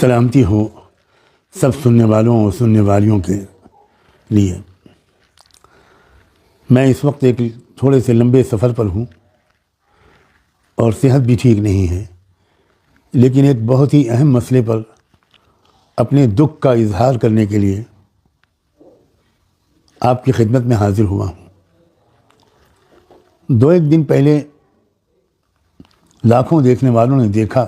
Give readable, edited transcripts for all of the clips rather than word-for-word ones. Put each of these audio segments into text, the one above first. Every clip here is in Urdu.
سلامتی ہو سب سننے والوں اور سننے والیوں کے لیے۔ میں اس وقت ایک تھوڑے سے لمبے سفر پر ہوں اور صحت بھی ٹھیک نہیں ہے، لیکن ایک بہت ہی اہم مسئلے پر اپنے دکھ کا اظہار کرنے کے لیے آپ کی خدمت میں حاضر ہوا ہوں۔ ایک دن پہلے لاکھوں دیکھنے والوں نے دیکھا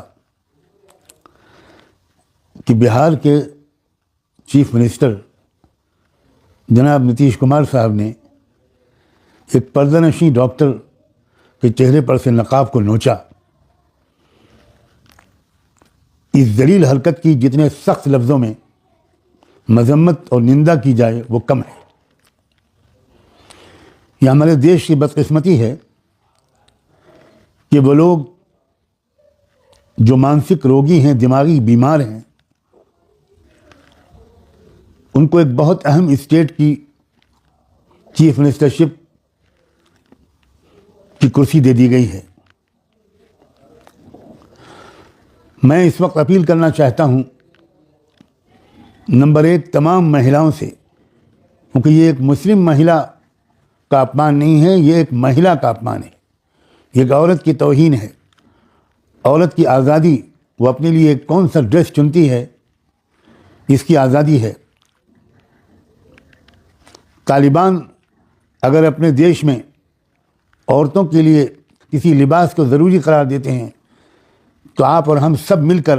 کہ بہار کے چیف منسٹر جناب نتیش کمار صاحب نے ایک پردہ نشیں ڈاکٹر کے چہرے پر سے نقاب کو نوچا۔ اس ذلیل حرکت کی جتنے سخت لفظوں میں مذمت اور نندا کی جائے وہ کم ہے۔ یہ ہمارے دیش کی بدقسمتی ہے کہ وہ لوگ جو مانسک روگی ہیں، دماغی بیمار ہیں، ان کو ایک بہت اہم اسٹیٹ کی چیف منسٹرشپ کی کرسی دے دی گئی ہے۔ میں اس وقت اپیل کرنا چاہتا ہوں نمبر 1 تمام مہیلاؤں سے، کیونکہ یہ ایک مسلم مہیلا کا اپمان نہیں ہے، یہ ایک مہیلا کا اپمان ہے، یہ ایک عورت کی توہین ہے۔ عورت کی آزادی، وہ اپنے لیے کون سا ڈریس چنتی ہے، اس کی آزادی ہے۔ طالبان اگر اپنے دیش میں عورتوں کے لیے کسی لباس کو ضروری قرار دیتے ہیں تو آپ اور ہم سب مل کر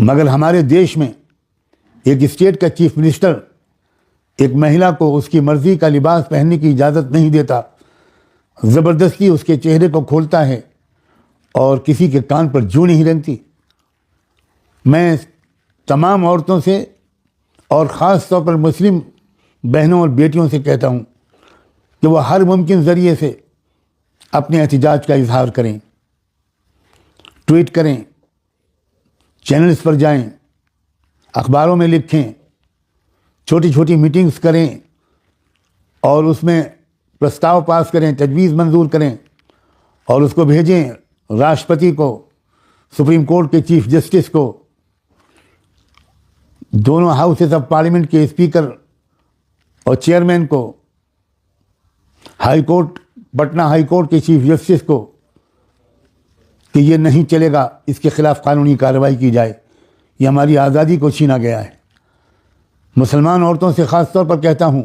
مگر ہمارے دیش میں ایک اسٹیٹ کا چیف منسٹر ایک مہیلا کو اس کی مرضی کا لباس پہننے کی اجازت نہیں دیتا، زبردستی اس کے چہرے کو کھولتا ہے اور کسی کے کان پر جوں نہیں رنگتی۔ میں تمام عورتوں سے اور خاص طور پر مسلم بہنوں اور بیٹیوں سے کہتا ہوں کہ وہ ہر ممکن ذریعے سے اپنے احتجاج کا اظہار کریں، ٹویٹ کریں، چینلز پر جائیں، اخباروں میں لکھیں، چھوٹی چھوٹی میٹنگز کریں اور اس میں پرستاؤ پاس کریں، تجویز منظور کریں اور اس کو بھیجیں راشٹرپتی کو، سپریم کورٹ کے چیف جسٹس کو، دونوں ہاؤسز آف پارلیمنٹ کے اسپیکر اور چیئرمین کو، high court, Patna high court کے چیف جسٹس کو، کہ یہ نہیں چلے گا، اس کے خلاف قانونی کارروائی کی جائے، یہ ہماری آزادی کو چھینا گیا ہے۔ مسلمان عورتوں سے خاص طور پر کہتا ہوں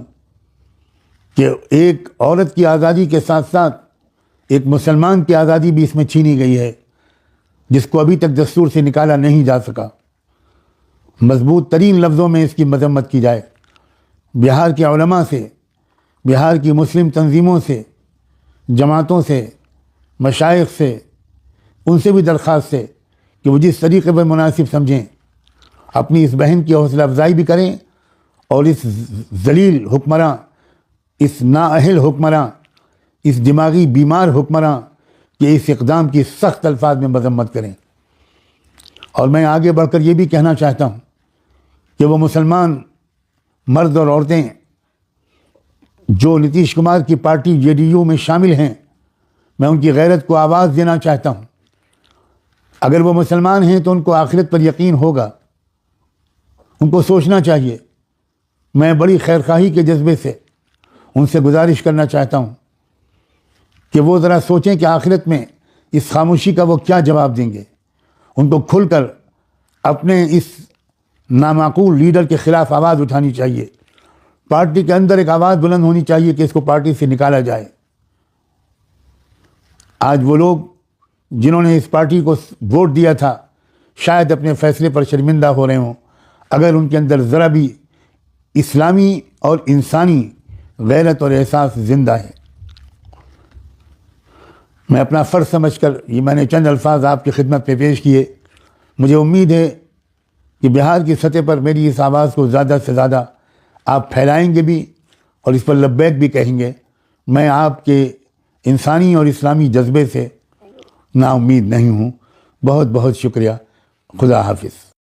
کہ ایک عورت کی آزادی کے ساتھ ساتھ ایک مسلمان کی آزادی بھی اس میں چھینی گئی ہے، جس کو ابھی تک دستور سے نکالا نہیں جا سکا۔ مضبوط ترین لفظوں میں اس کی مذمت کی جائے۔ بہار کے علماء سے، بہار کی مسلم تنظیموں سے، جماعتوں سے، مشائخ سے، ان سے بھی درخواست ہے کہ وہ جس طریقے پر مناسب سمجھیں اپنی اس بہن کی حوصلہ افزائی بھی کریں اور اس ذلیل حکمراں، اس نااہل حکمراں، اس دماغی بیمار حکمراں کے اس اقدام کی سخت الفاظ میں مذمت کریں۔ اور میں آگے بڑھ کر یہ بھی کہنا چاہتا ہوں کہ وہ مسلمان مرد اور عورتیں جو نتیش کمار کی پارٹی JDU میں شامل ہیں، میں ان کی غیرت کو آواز دینا چاہتا ہوں۔ اگر وہ مسلمان ہیں تو ان کو آخرت پر یقین ہوگا، ان کو سوچنا چاہیے۔ میں بڑی خیرخواہی کے جذبے سے ان سے گزارش کرنا چاہتا ہوں کہ وہ ذرا سوچیں کہ آخرت میں اس خاموشی کا وہ کیا جواب دیں گے۔ ان کو کھل کر اپنے اس نامعقول لیڈر کے خلاف آواز اٹھانی چاہیے۔ پارٹی کے اندر ایک آواز بلند ہونی چاہیے کہ اس کو پارٹی سے نکالا جائے۔ آج وہ لوگ جنہوں نے اس پارٹی کو ووٹ دیا تھا شاید اپنے فیصلے پر شرمندہ ہو رہے ہوں، اگر ان کے اندر ذرا بھی اسلامی اور انسانی غیرت اور احساس زندہ ہے۔ میں اپنا فرض سمجھ کر یہ میں نے چند الفاظ آپ کی خدمت میں پیش کیے۔ مجھے امید ہے کہ بہار کی سطح پر میری اس آواز کو زیادہ سے زیادہ آپ پھیلائیں گے بھی اور اس پر لبیک بھی کہیں گے۔ میں آپ کے انسانی اور اسلامی جذبے سے نا امید نہیں ہوں۔ بہت بہت شکریہ۔ خدا حافظ۔